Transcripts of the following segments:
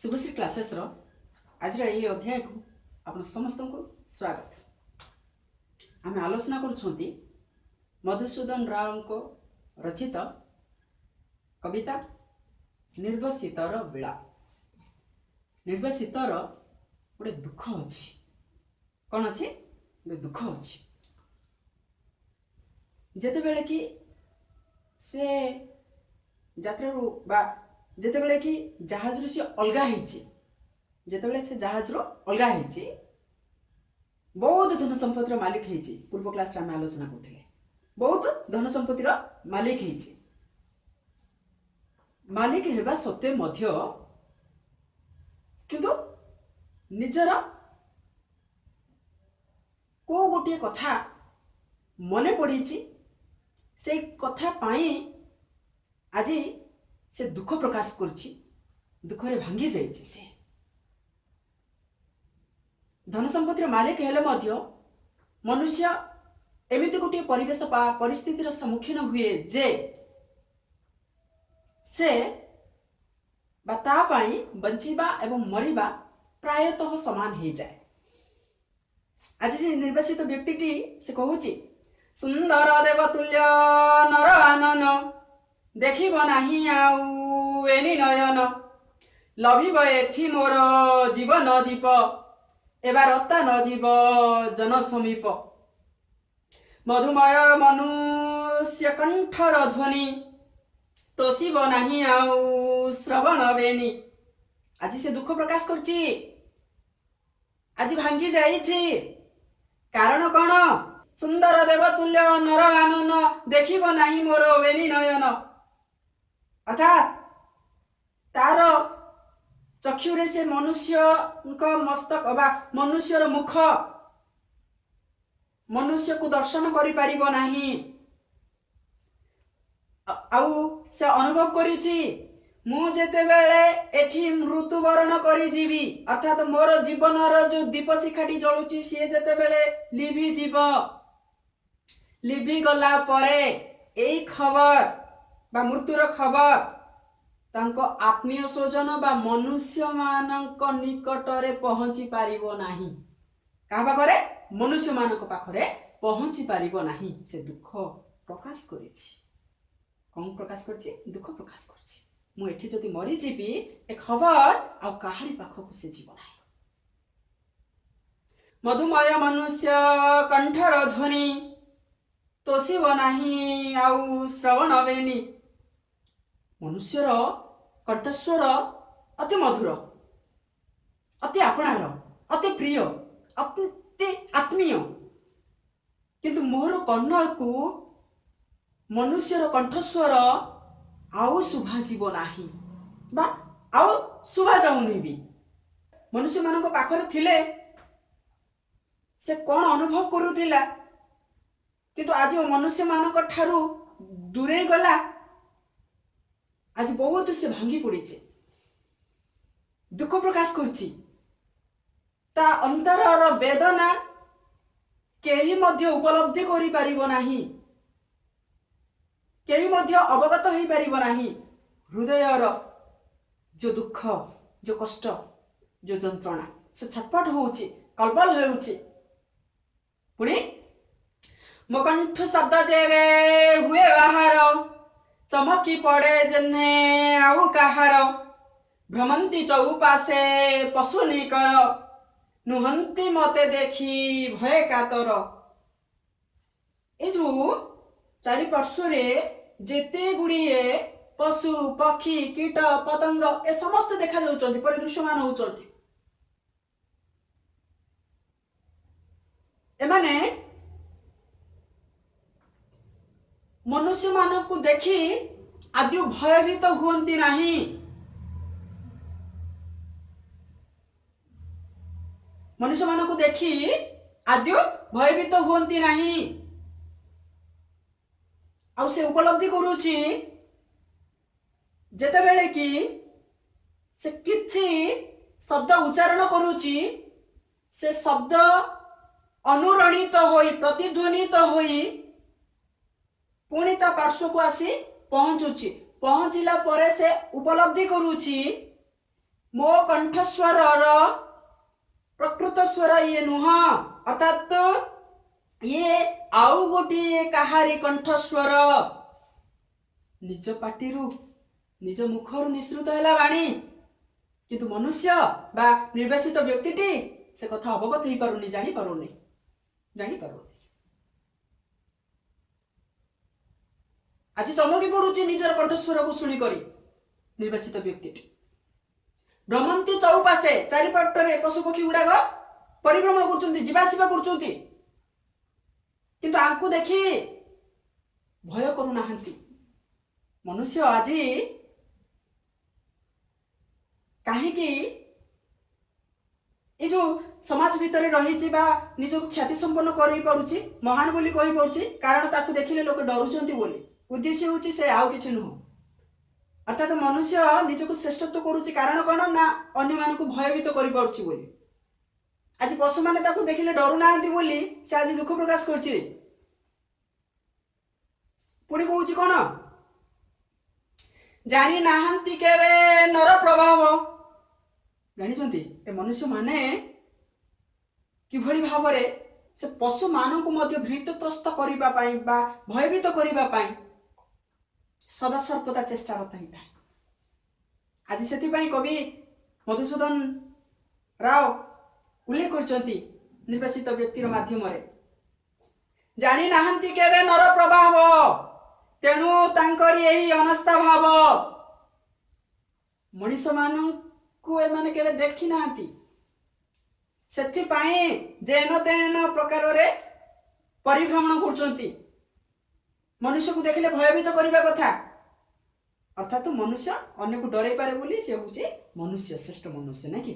Shubhashree classes आज ये अध्याय को आप समस्त को स्वागत। आम आलोचना करुछंती मधुसूदन राव को रचित कविता निर्वसितर बेला। निर्वसितर गोटे दुख अच्छी कौन अच्छी गोटे दुख अच्छी जेते बेले कि से यात्रा बा जेते बेले कि जहाज रू से अलगा होइछि जेते बेले से जहाज रो अलगा होइछि बहुत धन संपत्तिर मालिक होइछि। पूर्व क्लास रे हम आलोचना करथिले बहुत धन संपत्तिर मालिक होइछि। मालिक हेबा सत्वे मध्य किंतु निजर को गोटे कथा मने पड़ीछि से कथा पाई आज से दुख प्रकाश करछि। दुखरे भांगी जाइछि। से धन संपत्तिर मालिक हेले मध्य मनुष्य एमिति गोटे परिवेश परिस्थितिर सम्मुखीन हुए जे से ता पाई बंचिबा एवं मरिबा प्रायतः समान हो जाए। आज से निर्वासित व्यक्तिटी से कहूची सुंदर देवतुल्य नर आनन देखिब नाही आउ एनी नयन लभिब एथि मोर जीवन दीप एबार रत्ता न जीव जन समीप मधुमय मनुष्य कंठर ध्वनि तोषिब नाही आउ श्रवण बेनी। आज से दुख प्रकाश करछि। आज भांगी जाइछि। कारण कौन? सुंदर देवतुल्य नर आनन देखिब नाही मोर वेनी नयन अर्थात तार चक्षुरे से मनुष्य मस्तक अबा मनुष्यर मुख मनुष्य को दर्शन करि परिबो नाही। आउ से अनुभव करिछि मु जेते बेले एठी मृत्युवरण करि जीवी अर्थात मोर जीवनर जो दीप शिखाटी जळुछि से जेते बेले लिभि जीव लिभि गला परे एई खबर बा मृत्युर खबर तांको आत्मीय स्वजन बा मनुष्य मानक निकटरे पहुंची पारिबो नाही। का पाखरे? मनुष्य मानक पाखरे पहुंची पारिबो नाही। से दुख प्रकाश करिछि। कौन प्रकाश करछि? दुख प्रकाश करछि। मु एठी जदि मरि जीवी ए खबर आ काहारी पाखकु से जीव नाही। मधुमय मनुष्य कंठर ध्वनि तोषिब नाही आउ श्रवण बेनी। मनुष्यर कंठस्वर अति मधुर अति आपणार अति प्रिय अति आत्मीय किंतु मोर कर्ण को मनुष्यर कंठस्वर आउ शुभा जीव नाही बा आउ शुभा जाउनी भी। मनुष्य मानक पाखरे थिले से कौन अनुभव करूथिला किंतु आज मनुष्य मानक ठारू दूरे गला। आज बहुत से भांगी पड़ी दुख प्रकाश करछि। ता अंतरर वेदना केही मध्य उपलब्धि करि परिबो नाही केही मध्य अवगत होई परिबो नाही। हृदयर जो दुख जो कष्ट जो जंत्रणा से छटपट होउछि कलबल होउछि। पुणी मोकंठ शब्द जेवे हुए बाहर चमकी पड़े जन्हे आउ काहार भ्रमंती चौपासे पशु निकर नुहंती मते देखी भय कातर। ए जो चारि पार्श्वरे जेते गुड़िए पशु पक्षी कीट पतंग ए समस्त देखा जाउचंती परिदृश्यमान होउचंती। एमाने मनुष्य मानक को देखी आदि भयभीत हुअंती नहीं। मनुष्य मानक को देखी आदि भयभीत हुअंती नहीं। आउ से उपलब्धि करूची जेते बेले कि से किछि शब्द उच्चारण करूची से शब्द अनुरणित होई प्रतिध्वनित होई पुणी ता पार्श्व को आसी पहुंचुची। पहुंचला परे से उपलब्धि करूची मो कंठस्वर प्रकृत स्वर ये नुह अर्थात ये आउ गोटे काहारी कंठस्वर निज पाटिरू निज मुखर निसृत है वाणी किंतु मनुष्य बा निर्वासित व्यक्तिटी से कथा अवगत हो पारुनी जानी पारुनी आज चमकी पड़ुची निजर कंठस्वर को शुणी करी निर्वासित व्यक्तिटी भ्रमंती चौपाशे चारिपटरे पशु पक्षी गुड़ाक परिभ्रमण करवासवा कर किंतु आंकु देखी भय करूना मनुष्य आज कहीं ये जो समाज भितर रही निजक ख्याति संपन्न कर पारुची महान बोली कही पारुची कारण ताकू देखिले लोक डरुचंती बोली उद्देश्य होची से आउ किछि नुह अर्थात मनुष्य निजक श्रेष्ठत्व करुची कारण कौन ना अन्य मानक भयभीत कर पारुची बोली आज पशु माने ताकू देखिले डरु नाहंती बोली से आज दुख प्रकाश करछि पुणी कहूची कौन जानी नाहंती केवे नर प्रभाव जानी ए मनुष्य माने किभली भाव से पशु मानक भीतत्रस्त करबा पई बा भयभीत करबा पई सदा सर्वदा चेष्टारत होता है आज से कवि मधुसूदन राव उल्लेख करछंती निर्वासित व्यक्तिर माध्यम जानी नाहंती केवे नर प्रभाव तेणु तांकरी एही अनस्था भाव मनीष मानू एमाने केवे देखी नाहंती सेथिपाई जेन तेन प्रकार रे परिभ्रमण करछंती मनुष्य को देखिले भयभीत करबा कथा अर्थात मनुष्य अन्य को डरे पारे बोली से होचे मनुष्य श्रेष्ठ मनुष्य ना कि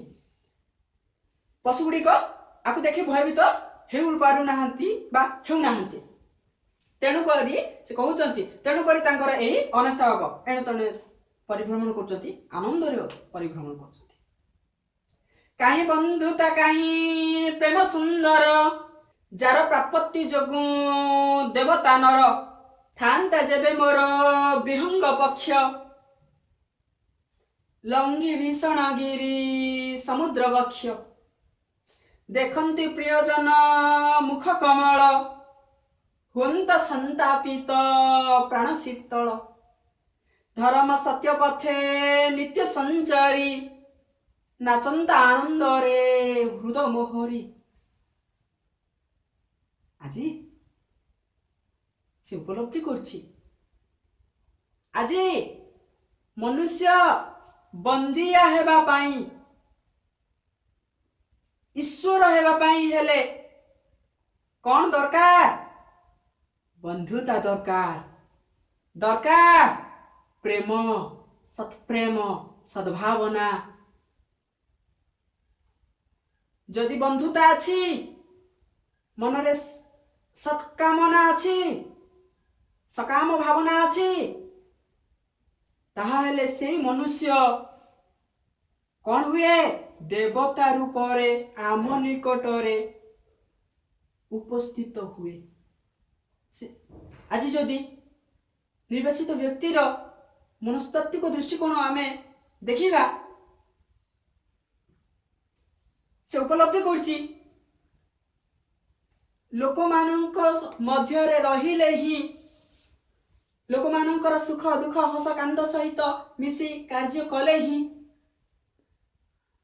पशु गुड़ी को आकु देखि भयभीत हेउ पारु नाहंती बा हेउ नाहंती तेणु करी से कहउचंती तेणु करी तांकर एही अनस्था भाव एणु तने परिभ्रमण करचंती आनंद रे परिभ्रमण करचंती काहे बंधुता काहे प्रेम सुंदर जार प्राप्ति जोगु देवता नर थांता जेबे मोर विहंग पक्ष लंघी भीषण गिरी समुद्र वक्ष देखंती प्रियजन मुख कमल हुंत संतापित प्राण शीतल धर्म सत्य पथे नित्य संचारी नाचंता आनंद रे हृदय मोहरी आज से उपलब्धि करछि आज मनुष्य बंदिया हेबा पाई ईश्वर हेबा पाई हेले कौन दरकार बंधुता दरकार दरकार प्रेम सत्प्रेम सद्भावना जदि बंधुता अछि मनरे सत्कामना अछि सकाम भावना अछि ताहाले से मनुष्य कौन हुए देवता रूप रे आम निकट रे उपस्थित हुए आज जदि निर्वासित व्यक्तिर मनस्तात्विक दृष्टिकोण आमे देखिबा से उपलब्धि करछि लोक मानक मध्य रे रहिले ही लोक मानकर सुख दुख हस कांद सहित मिसी कार्य कले ही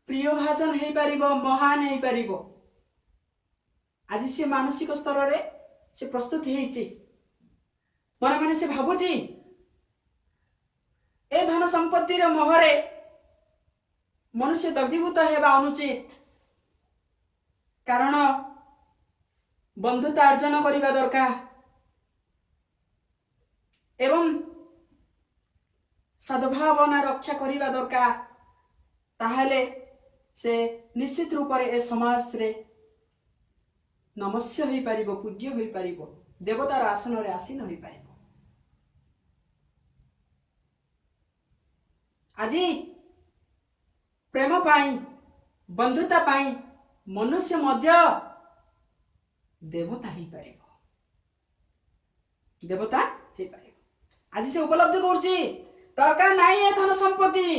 प्रिय भाजन हे पारिबो महान हे पारिबो आज से मानसिक स्तर रे से प्रस्तुत हेछि मन माने से भाबुची ए धन संपत्ति रे मोहरे मनुष्य दग्धीभूत हेबा अनुचित कारण बंधुता अर्जन करिबा दरकार एवं सद्भावना रक्षा करिबा दरकार ताहाले से निश्चित रूप रे ए समाज रे नमस्य होई पारिबो पूज्य होई पारिबो देवतार आसन रे आसीन होई पारिबो आज प्रेम पाई बंधुता पाई मनुष्य मध्य देवता ही पारिबो देवता ही पारिबो आज से उपलब्ध करछि दरकार नाही ए धन संपत्ति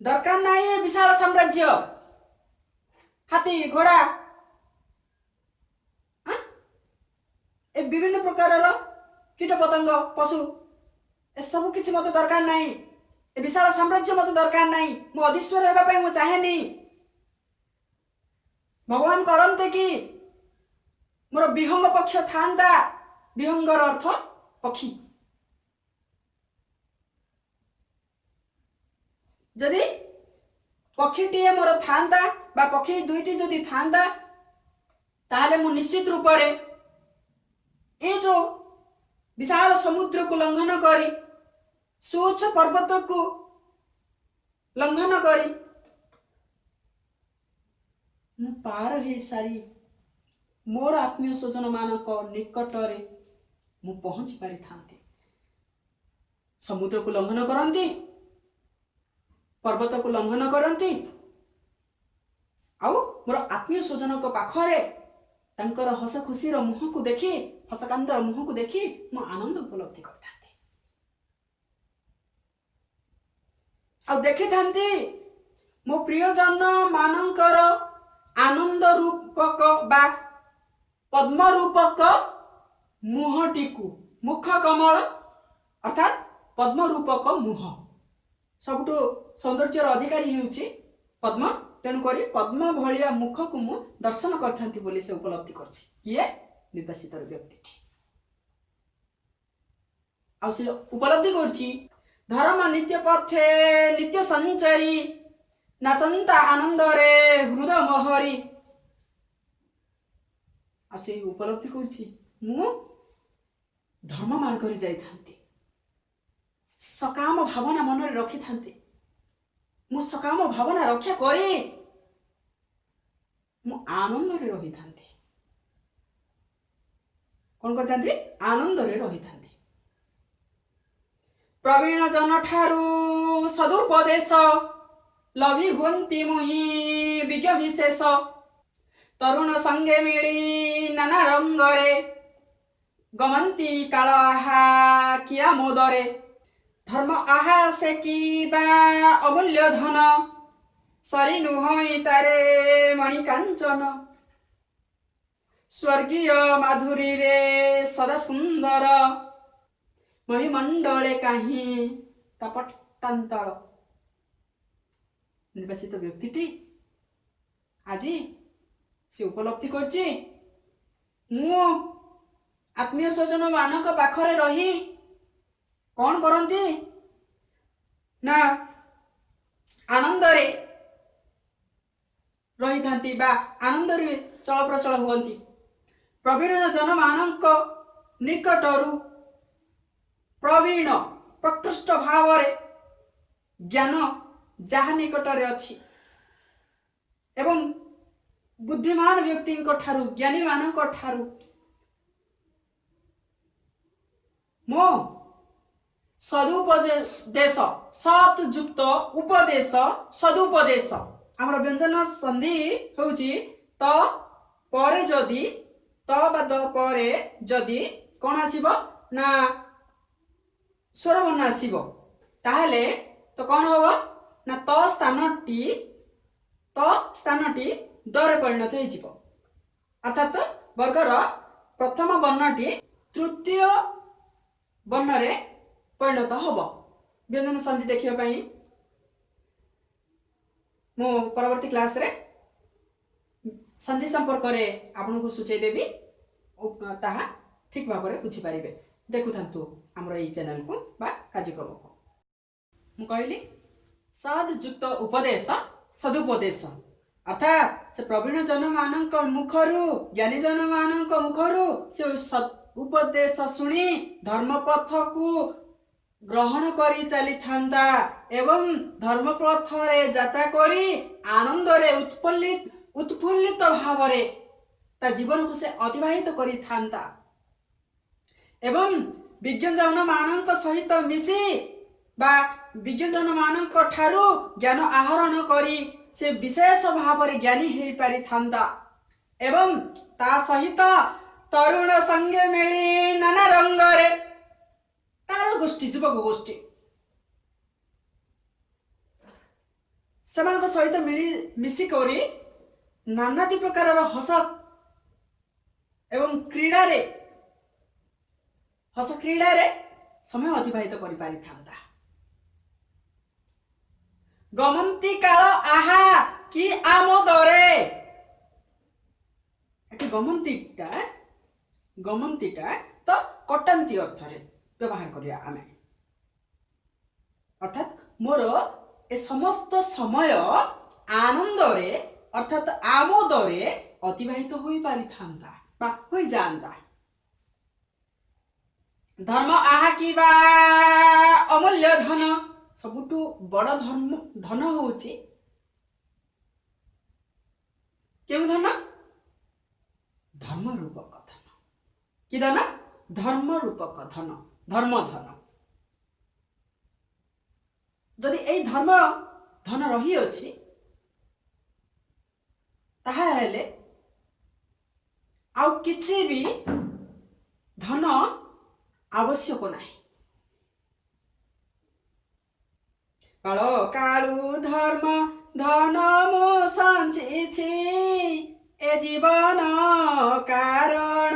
दरकार नहीं विशाल साम्राज्य हाथी घोड़ा ए विभिन्न प्रकार कीट पतंग पशु ए सब किसी मत दरकार नहीं ए विशाल साम्राज्य मत दरकार नहीं मु अधीश्वर होगा मु चाहे नहीं भगवान करते कि मोर विहंग पक्ष था विहंगर अर्थ पक्षी जदि पक्षीटीए मोर था पक्षी दुईटी जदि था ताहले मु निश्चित रूप ये जो विशाल समुद्र को लंघन करी सुउच्च पर्वत को लंघन करी मु पार हो सारी मोर आत्मीय स्वजन मानक निकटरे मु पहुंची पारि थांती समुद्र को लंघन करती पर्वत को लंघन करती आउ मोर आत्मीय स्वजन पाखरे तांकर हस खुशी मुह को देखी हसकांत मुह को देखी मु आनंद उपलब्धि करता आ देखी थांती मो प्रियजन मानकर आनंद रूपक बा पद्म रूपक मुहटी को मुख कमल अर्थात पद्म रूपक मुह सबुठ सौंदर्यर अधिकारी होउछि पद्म तेणुक पद्म भलिया मुख को मु दर्शन करथांती बोली से उपलब्धि करछि किए निर्वासित व्यक्ति आ से उपलब्धि करछि धर्म नित्य पथे नित्य संचारी नाचंता आनंद रे हृदय महरी आ से उपलब्धि करछि मु धर्म मार्ग रे जाई थांती सकाम भावना मन रे रखी थांती मु सकाम भावना रक्षा करे मु आनंद रे रही थांती कौन करथांती आनंद रे रही थांती प्रवीण जन ठारू सदुपदेश लभी हुंती मुहि विज्ञ विशेष तरुण संगे मिली नाना रंगरे गमंती काल आहा किया मोदरे धर्म आहा से की बा अमूल्य धन सरी नुहई तारे मणि कांचन स्वर्गीय माधुरी रे सदा सुंदर महिमंडले काहीं तापट्टांतल निर्वासित व्यक्तिटी आज से उपलब्धि करछि मु आत्मीय स्वजन मानक पाखरे रही कौन करती ना आनंद रे रही थांती बा आनंद रे चल प्रचल हुअंती प्रवीण जन मानक निकटरू प्रवीण प्रकृष्ट भाव रे ज्ञान जहा निकटरे अछि एवं बुद्धिमान व्यक्ति ठारू ज्ञानी मानक ठारू मो सदुपदेश सत युक्त उपदेश सदुपदेश आमर व्यंजन संधि होउची त परे जदि त बाद परे जदि कोन आसीबो ना स्वर बर्ण आसीबो ताहले तो कोन होबो ना त स्थानटी दरे परिणत हो जिवो अर्थात वर्गर प्रथम वर्णटी तृतीय वर्ण रे परिणत होबो व्यंजन संधि देखिबा पई मो परवर्ती क्लास रे संधि संपर्क रे आपन को सूचय देबी ताहा ठीक भाबरे बुझी पारिबे देखु थांतु हमरो ई चैनल को बा कार्यक्रम को मु कहली सद युक्त उपदेश सदुपदेश अर्थात से प्रवीण जन मानक मुखरु ज्ञानी जन मानक मुखरु से उपदेश शुणी धर्मपथ को ग्रहण करी चली थांता एवं धर्मपथ रे यात्रा करी आनंद रे उत्फुल्लित भाव रे ता जीवन को से अतिबाहित करी थांता एवं विज्ञजन मानक सहित मिसी बा विज्ञजन मानक ठारू ज्ञान आहरण करी से विशेष भाव रे ज्ञानी हेई पारि थांता एवं ता सहित तरुण संगे मिली नाना रंग रे तार गोष्ठी युवक गोष्ठी ସେମାନଙ୍କ ସହିତ ମିଶିକରି ନାନାଦି ପ୍ରକାରର ହସ ଏବଂ ହସ କ୍ରୀଡ଼ାରେ ସମୟ ଅତିବାହିତ କରିପାରିଥାନ୍ତା। ଗମନ୍ତି କାଳ ଆହା କି ଆମୋଦରେ, ଏଠି ଗମନ୍ତିଟା ତ କଟାନ୍ତି ଅର୍ଥରେ ବ୍ୟବହାର କରିବା ଆମେ, ଅର୍ଥାତ୍ ମୋର ଏ ସମସ୍ତ ସମୟ ଆନନ୍ଦରେ ଅର୍ଥାତ୍ ଆମୋଦରେ ଅତିବାହିତ ହୋଇପାରିଥାନ୍ତା ବା ହୋଇଯାଆନ୍ତା। ଧର୍ମ ଆହା କି ବା ଅମୂଲ୍ୟ ଧନ, ସବୁଠୁ ବଡ଼ ଧନ ହଉଛି କେଉଁ ଧନ? ଧର୍ମ ରୂପକ ଧନ। କି ଧନ? ଧର୍ମ ରୂପକ ଧନ, ଧର୍ମ ଧନ। ଯଦି ଏଇ ଧର୍ମ ଧନ ରହିଅଛି ତାହେଲେ ଆଉ କିଛି ବି ଧନ ଆବଶ୍ୟକ ନାହିଁ। କାଳ କାଳୁ ଧର୍ମ ଧନ ମୁଁ ସଞ୍ଚିଛି ଏ ଜୀବନ କାରଣ।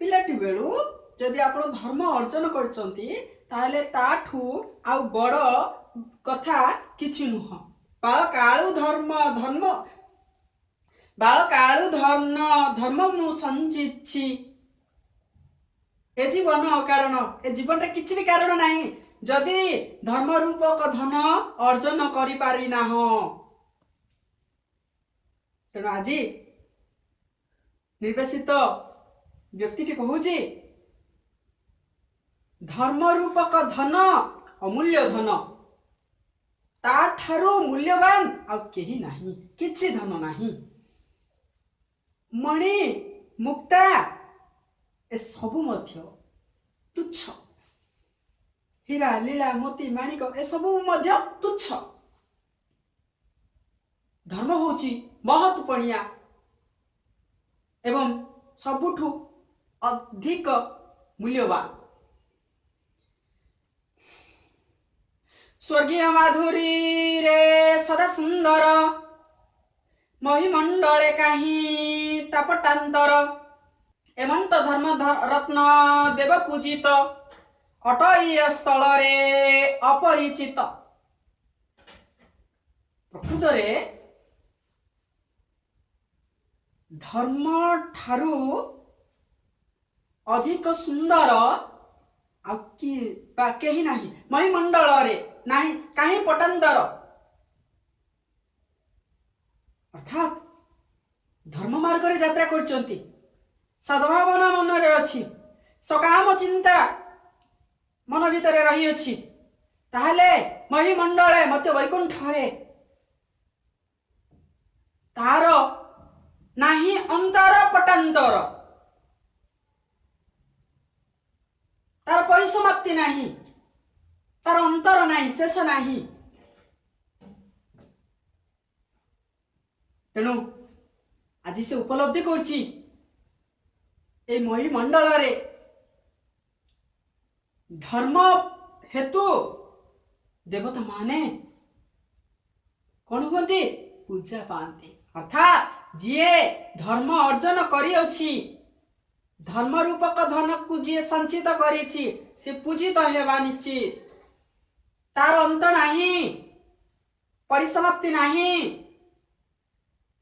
ପିଲାଟି ବେଳୁ ଯଦି ଆପଣ ଧର୍ମ ଅର୍ଜନ କରିଛନ୍ତି ତାହେଲେ ତାଠୁ ଆଉ ବଡ଼ କଥା କିଛି ନୁହଁ। ବାଳକାଳୁ ଧର୍ମ ମୁଁ ସଞ୍ଚିଛି ଏ ଜୀବନ କାରଣ। ଏ ଜୀବନଟା କିଛି ବି କାରଣ ନାହିଁ ଯଦି ଧର୍ମ ରୂପକ ଧନ ଅର୍ଜନ କରିପାରି ନାହଁ। ତେଣୁ ଆଜି ନିର୍ବାସିତ ବ୍ୟକ୍ତିଟି କହୁଛି ଧର୍ମ ରୂପକ ଧନ ଅମୂଲ୍ୟ ଧନ, ତାଠାରୁ ମୂଲ୍ୟବାନ ଆଉ କେହି ନାହିଁ, କିଛି ଧନ ନାହିଁ। ମଣି ମୁକ୍ତା ଏସବୁ ମଧ୍ୟ ତୁଚ୍ଛ। ହୀରା ଲୀଳା ମୋତି ମାଣିକ ଏସବୁ ମଧ୍ୟ ତୁଚ୍ଛ। ଧର୍ମ ହେଉଛି ମହତ୍ ପଣିଆ ଏବଂ ସବୁଠୁ ଅଧିକ ମୂଲ୍ୟବାନ। ସ୍ୱର୍ଗୀୟ ମାଧୁରୀରେ ସଦା ସୁନ୍ଦର, ମହିମଣ୍ଡଳେ କାହିଁ ତାପଟାନ୍ତର। ଏମନ୍ତ ଧର୍ମ ରତ୍ନ ଦେବ ପୂଜିତ, ଅଟଇ ସ୍ଥଳରେ ଅପରିଚିତ। ପ୍ରକୃତରେ ଧର୍ମ ଠାରୁ ଅଧିକ ସୁନ୍ଦର ଆଉ କେହି ନାହିଁ। ମହିମଣ୍ଡଳରେ ନାହିଁ କାହିଁ ପଟାନ୍ତର, ଅର୍ଥାତ୍ ଧର୍ମ ମାର୍ଗରେ ଯାତ୍ରା କରିଛନ୍ତି, ସଦ୍ଭାବନା ମନରେ ଅଛି, ସକାମ ଚିନ୍ତା ମନ ଭିତରେ ରହିଅଛି, ତାହେଲେ ମହିମଣ୍ଡଳେ ମତେ ବୈକୁଣ୍ଠରେ ତାର ନାହିଁ ଅନ୍ତର ପଟାନ୍ତର, ତାର ପରିସମାପ୍ତି ନାହିଁ, ତାର ଅନ୍ତର ନାହିଁ, ଶେଷ ନାହିଁ। ତେଣୁ ଆଜି ସେ ଉପଲବ୍ଧି କରୁଛି এই ମହିମଣ୍ଡଳରେ ଧର୍ମ ହେତୁ ଦେବତା ମାନେ କଣ ହୁଅନ୍ତି? ପୂଜା ପାଆନ୍ତି। ଅର୍ଥାତ୍ ଯିଏ ଧର୍ମ ଅର୍ଜନ କରିଅଛି, ଧର୍ମ ରୂପକ ଧନକୁ ଯିଏ ସଞ୍ଚିତ କରିଛି, ସେ ପୂଜିତ ହେବା ନିଶ୍ଚିତ। ତାର ଅନ୍ତ ନାହିଁ, ପରିସମାପ୍ତି ନାହିଁ।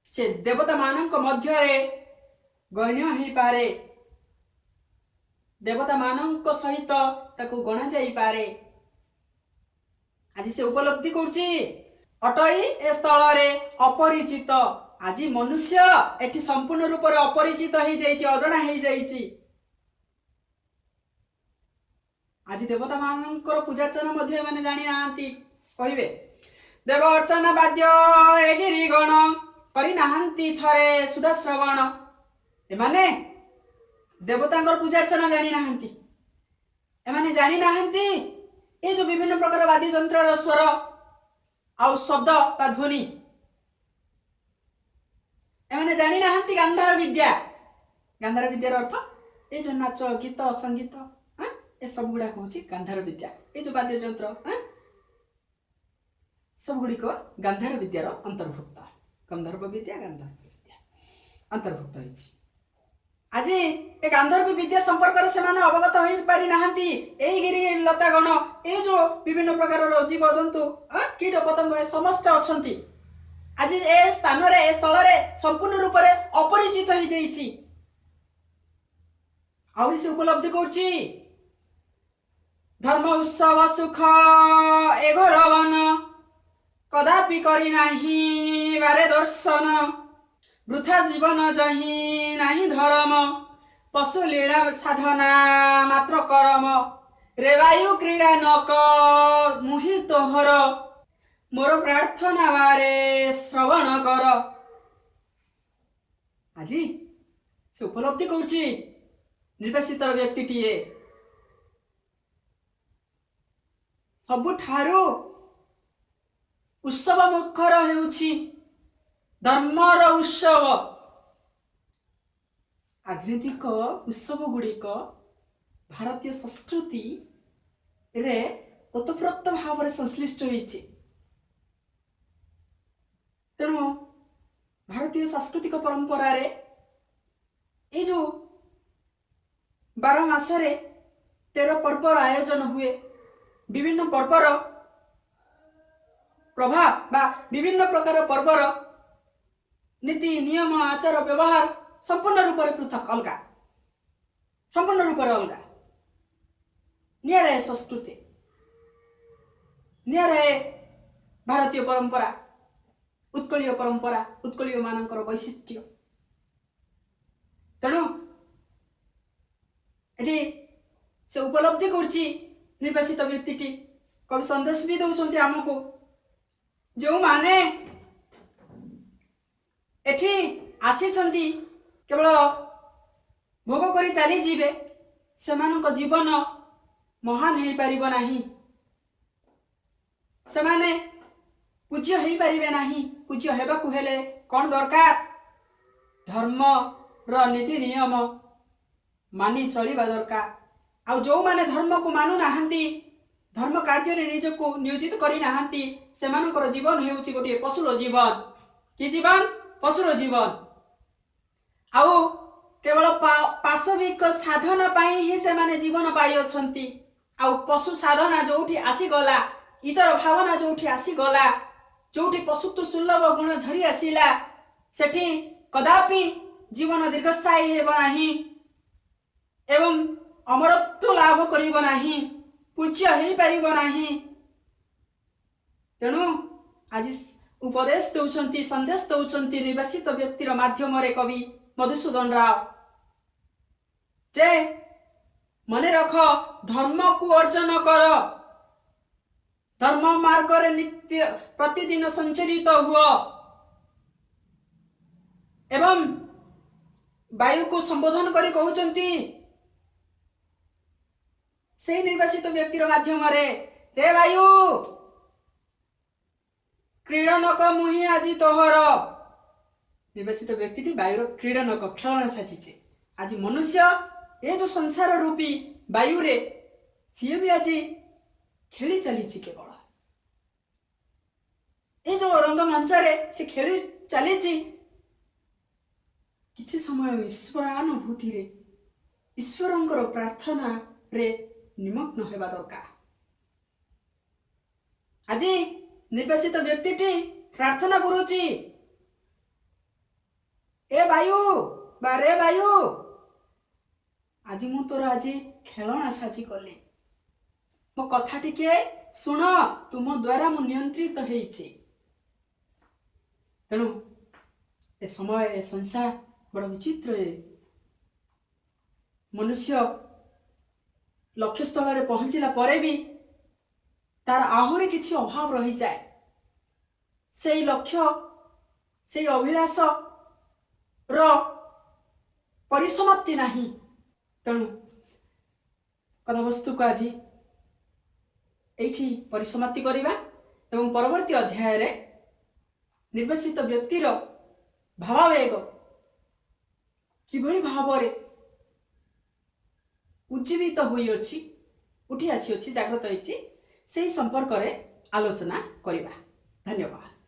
ସେ ଦେବତା ମାନଙ୍କ ମଧ୍ୟରେ ଗଣ୍ୟ ହେଇପାରେ, ଦେବତା ମାନଙ୍କ ସହିତ ତାକୁ ଗଣା ଯାଇପାରେ। ଆଜି ସେ ଉପଲବ୍ଧି କରୁଛି ଅଟଇ ଏ ସ୍ଥଳରେ ଅପରିଚିତ। ଆଜି ମନୁଷ୍ୟ ଏଠି ସମ୍ପୂର୍ଣ୍ଣ ରୂପରେ ଅପରିଚିତ ହେଇଯାଇଛି, ଅଜଣା ହେଇଯାଇଛି। ଆଜି ଦେବତା ମାନଙ୍କର ପୂଜାର୍ଚ୍ଚନା ମଧ୍ୟ ଏମାନେ ଜାଣି ନାହାନ୍ତି। କହିବେ ଦେବ ଅର୍ଚ୍ଚନା ବାଦ୍ୟ ଏ ଗିରି ଗଣ, କରିନାହାନ୍ତି ଥରେ ସୁଧା ଶ୍ରବଣ। ଏମାନେ ଦେବତାଙ୍କର ପୂଜାର୍ଚ୍ଚନା ଜାଣି ନାହାନ୍ତି। ଏମାନେ ଜାଣି ନାହାନ୍ତି ଏ ଯୋଉ ବିଭିନ୍ନ ପ୍ରକାର ବାଦ୍ୟ ଯନ୍ତ୍ରର ସ୍ୱର ଆଉ ଶବ୍ଦ ବା ଧ୍ୱନି। ଏମାନେ ଜାଣି ନାହାନ୍ତି ଗାନ୍ଧାର ବିଦ୍ୟା। ଗାନ୍ଧାର ବିଦ୍ୟାର ଅର୍ଥ ଏ ଯୋଉ ନାଚ ଗୀତ ସଙ୍ଗୀତ, ଏ ସବୁ ଗୁଡାକ ହଉଛି ଗାନ୍ଧାର ବିଦ୍ୟା। ଏ ଯୋଉ ବାଦ୍ୟ ଯନ୍ତ୍ର, ସବୁଗୁଡ଼ିକ ଗାନ୍ଧାର ବିଦ୍ୟାର ଅନ୍ତର୍ଭୁକ୍ତ। ଗନ୍ଧର୍ବ ବିଦ୍ୟା ଗାନ୍ଧର୍ବ ବିଦ୍ୟା ଅନ୍ତର୍ଭୁକ୍ତ ହୋଇଛି। ଆଜି ଏ ଗାନ୍ଧର୍ବ ବିଦ୍ୟା ସମ୍ପର୍କରେ ସେମାନେ ଅବଗତ ହୋଇପାରି ନାହାନ୍ତି। ଏଇ ଗିରି ଲତାଗଣ, ଏ ଯୋଉ ବିଭିନ୍ନ ପ୍ରକାରର ଜୀବଜନ୍ତୁ, କୀଟ ପତଙ୍ଗ ଏ ସମସ୍ତେ ଅଛନ୍ତି। ଆଜି ଏ ସ୍ଥାନରେ ଏ ସ୍ଥଳରେ ସମ୍ପୂର୍ଣ୍ଣ ରୂପରେ ଅପରିଚିତ ହେଇଯାଇଛି। ଆହୁରି ସେ ଉପଲବ୍ଧି କରୁଛି ଧର୍ମ ଉତ୍ସବ ସୁଖ ଏ ଘୋର ବନ, କଦାପି କରି ନାହିଁ ବାରେ ଦର୍ଶନ, ବୃଥା ଜୀବନ ଯହିଁ ନାହିଁ ଧରମ, ପଶୁ ଲୀଳା ସାଧନା ମାତ୍ର କରମ, ରେବାୟୁ କ୍ରୀଡ଼ା ନକ ମୁହିଁ ତୋହର, ମୋର ପ୍ରାର୍ଥନା ବାରେ ଶ୍ରବଣ କର। ଆଜି ସେ ଉପଲବ୍ଧି କରୁଛି ନିର୍ବାସିତ ବ୍ୟକ୍ତିଟିଏ ସବୁଠାରୁ ଉତ୍ସବ ମୁଖର ହେଉଛି ଧର୍ମର ଉତ୍ସବ। ଆଧ୍ୟାତ୍ମିକ ଉତ୍ସବ ଗୁଡ଼ିକ ଭାରତୀୟ ସଂସ୍କୃତିରେ ଓତପ୍ରୋତ ଭାବରେ ସଂଶ୍ଳିଷ୍ଟ ହୋଇଛି। ତେଣୁ ଭାରତୀୟ ସାଂସ୍କୃତିକ ପରମ୍ପରାରେ ଏଇ ଯୋଉ 12 ମାସରେ 13 ପର୍ବର ଆୟୋଜନ ହୁଏ, ବିଭିନ୍ନ ପର୍ବର ପ୍ରଭାବ ବା ବିଭିନ୍ନ ପ୍ରକାର ପର୍ବର ନୀତି ନିୟମ ଆଚାର ବ୍ୟବହାର ସମ୍ପୂର୍ଣ୍ଣ ରୂପରେ ପୃଥକ, ଅଲଗା, ସମ୍ପୂର୍ଣ୍ଣ ରୂପରେ ଅଲଗା। ନିଆରା ସଂସ୍କୃତି, ନିଆରା ଭାରତୀୟ ପରମ୍ପରା, ଉତ୍କଳୀୟ ପରମ୍ପରା, ଉତ୍କଳୀୟ ମାନଙ୍କର ବୈଶିଷ୍ଟ୍ୟ। ତେଣୁ ଏଠି ସେ ଉପଲବ୍ଧି କରୁଛି ନିର୍ବାସିତ ବ୍ୟକ୍ତିଟି। କବି ସନ୍ଦେଶ ବି ଦଉଛନ୍ତି ଆମକୁ, ଯେଉଁମାନେ ଏଠି ଆସିଛନ୍ତି କେବଳ ଭୋଗ କରି ଚାଲିଯିବେ, ସେମାନଙ୍କ ଜୀବନ ମହାନ ହେଇପାରିବ ନାହିଁ, ସେମାନେ ପୂଜ୍ୟ ହେଇପାରିବେ ନାହିଁ। ପୂଜ୍ୟ ହେବାକୁ ହେଲେ କ'ଣ ଦରକାର? ଧର୍ମର ନୀତି ନିୟମ ମାନି ଚଳିବା ଦରକାର। ଆଉ ଯେଉଁମାନେ ଧର୍ମକୁ ମାନୁନାହାନ୍ତି, ଧର୍ମ କାର୍ଯ୍ୟରେ ନିଜକୁ ନିୟୋଜିତ କରିନାହାନ୍ତି, ସେମାନଙ୍କର ଜୀବନ ହେଉଛି ଗୋଟିଏ ପଶୁର ଜୀବନ। କି ଜୀବନ? ପଶୁର ଜୀବନ। ଆଉ କେବଳ ପାଶବିକ ସାଧନା ପାଇଁ ହିଁ ସେମାନେ ଜୀବନ ପାଇଅଛନ୍ତି। ଆଉ ପଶୁ ସାଧନା ଯୋଉଠି ଆସିଗଲା, ଇତର ଭାବନା ଯୋଉଠି ଆସିଗଲା, ଯୋଉଠି ପଶୁତ୍ୱ ସୁଲଭ ଗୁଣ ଝରି ଆସିଲା, ସେଠି କଦାପି ଜୀବନ ଦୀର୍ଘସ୍ଥାୟୀ ହେବ ନାହିଁ ଏବଂ ଅମରତ୍ୱ ଲାଭ କରିବ ନାହିଁ, ପୂଜ୍ୟ ହେଇପାରିବ ନାହିଁ। ତେଣୁ ଆଜି ଉପଦେଶ ଦେଉଛନ୍ତି, ସନ୍ଦେଶ ଦେଉଛନ୍ତି ନିର୍ବାସିତ ବ୍ୟକ୍ତିର ମାଧ୍ୟମରେ କବି ମଧୁସୂଦନ ରାଓ, ଯେ ମନେ ରଖ, ଧର୍ମକୁ ଅର୍ଜନ କର, ଧର୍ମ ମାର୍ଗରେ ନିତ୍ୟ ପ୍ରତିଦିନ ସଞ୍ଚରିତ ହୁଅ ଏବଂ ବାୟୁକୁ ସମ୍ବୋଧନ କରି କହୁଛନ୍ତି ସେହି ନିର୍ବାସିତ ବ୍ୟକ୍ତିର ମାଧ୍ୟମରେ, ରେ ବାୟୁ କ୍ରୀଡ଼ନକ ମୁହିଁ ଆଜି ତୋହର। ନିର୍ବାସିତ ବ୍ୟକ୍ତିଟି ବାୟୁର କ୍ରୀଡ଼ନକ, ଖେଳନା ସାଜିଛି। ଆଜି ମନୁଷ୍ୟ ଏ ଯୋଉ ସଂସାର ରୂପୀ ବାୟୁରେ ସିଏ ବି ଆଜି ଖେଳି ଚାଲିଛି। କେବଳ ଏ ଯୋଉ ରଙ୍ଗମଞ୍ଚରେ ସେ ଖେଳି ଚାଲିଛି, କିଛି ସମୟ ଈଶ୍ୱରାନୁଭୂତିରେ, ଈଶ୍ୱରଙ୍କର ପ୍ରାର୍ଥନାରେ ନିମଗ୍ନ ହେବା ଦରକାର। ଆଜି ନିର୍ବାସିତ ବ୍ୟକ୍ତିଟି ପ୍ରାର୍ଥନା କରୁଛି, ଏ ବାୟୁ ବା ରେ ବାୟୁ, ଆଜି ମୁଁ ତୋର ଆଜି ଖେଳଣା ସାଜି କଲି, ମୋ କଥା ଟିକେ ଶୁଣ, ତୁମ ଦ୍ୱାରା ମୁଁ ନିୟନ୍ତ୍ରିତ ହେଇଛି। ତେଣୁ ଏ ସମୟ, ଏ ସଂସାର ବଡ଼ ବିଚିତ୍ର। ମନୁଷ୍ୟ ଲକ୍ଷ୍ୟସ୍ଥଳରେ ପହଞ୍ଚିଲା ପରେ ବି ତାର ଆହୁରି କିଛି ଅଭାବ ରହିଯାଏ। ସେଇ ଲକ୍ଷ୍ୟ, ସେଇ ଅଭିଳାଷର ପରିସମାପ୍ତି ନାହିଁ। ତେଣୁ କଥାବସ୍ତୁକୁ ଆଜି ଏଇଠି ପରିସମାପ୍ତି କରିବା ଏବଂ ପରବର୍ତ୍ତୀ ଅଧ୍ୟାୟରେ ନିର୍ବାସିତ ବ୍ୟକ୍ତିର ଭାବାବେଗ କିଭଳି ଭାବରେ ଉଜ୍ଜୀବିତ ହୋଇଅଛି, ଉଠି ଆସିଅଛି, ଜାଗ୍ରତ ହୋଇଛି, ସେହି ସମ୍ପର୍କରେ ଆଲୋଚନା କରିବା। धन्यवाद।